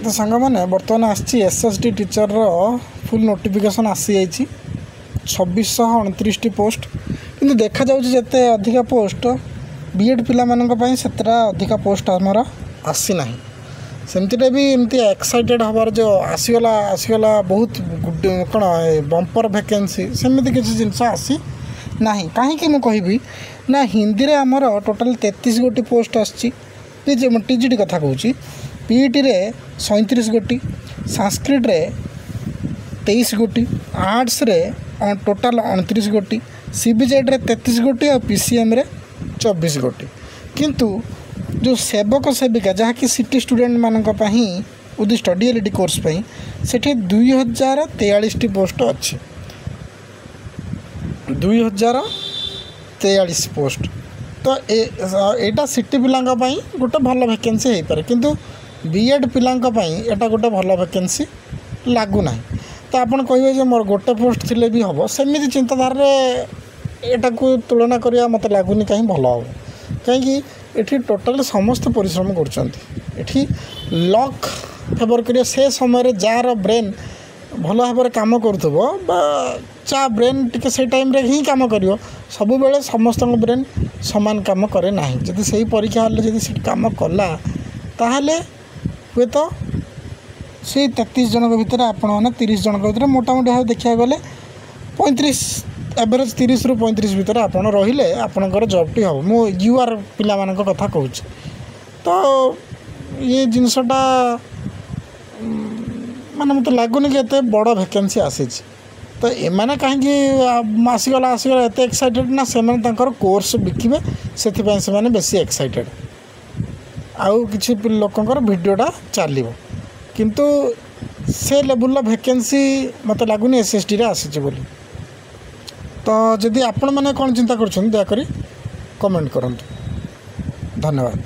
तो सांग मैंने बर्तमान आसी एसएसटी टीचर फुल नोटिफिकेशन आसी जाइए 2629 पोस्ट किंतु देखा जाते अधिका पोस्ट बीएड पिला से अधिका पोस्ट आमर आसी ना सेमती भी एमती एक्साइटेड हबार जो आसीगला बहुत कौन बंपर वैकेंसी सेमती किसी जिनस आसी ना कहीं मुझे ना हिंदी रे आमर टोटाल 33 गोटी पोस्ट आसी टीजीटी कथा कहूँ पीईटी रे 37 गोटी संस्कृत रे 23 गोटी आर्ट्स रे टोटाल 29 गोटी सीबीजेड रे 33 गोटी और पीसीएम रे 24 गोटी किंतु जो सेवक सेविका जहाँकि सिटी स्टूडेंट मानक उद्दिष्ट डीएलईडी कोर्स सेठी 2043 पोस्ट अच्छी 2043 पोस्ट तो एटा सिटी पिलांका गोटे भल वैकेंसी हो पारे किंतु बीएड पिलांका एटा गोटे भल वैकेंसी लगुना तो आपन कहे जे मोर गोटे पोस्ट थिले भी हम सेमती चिंताधार एटा को तुलना करिया मत लगुनि कहीं भल हम कहीं एठी टोटाल समस्त परिश्रम कर लक फेवर कर से समय जार ब्रेन भल भाव काम करुथबो चा ब्रेन टिके से टाइम रे ही काम करियो सब बेले समस्त ब्रेन समान काम करे ना जदि से परीक्षा हल जदि से काम कला ताहले हुए तो से 33 जन भितर आपण 30 जन भितर मोटामोटी भाव देखा गले 35 एवरेज 30 रु 35 भितर आपण रहिले आपणकर जॉबटी हम मो यूआर पिला मानक कथा कहूँ तो ये जिनसटा माने मत लगुनि कि एते बड़ वैकेंसी आसी तो एमाने कहीं आसीगला एत एक्साइटेड ना से कोर्स बिकिबे से बेसी एक्साइटेड आउ किछि लोकंकर वीडियोटा चलिबो किंतु से लेवल वैकेंसी मत लगुनि एसएसटी रे आसी बोली तो जदि आपण मैंने कौन चिंता कर दयाकोरी कमेंट करंतु धन्यवाद।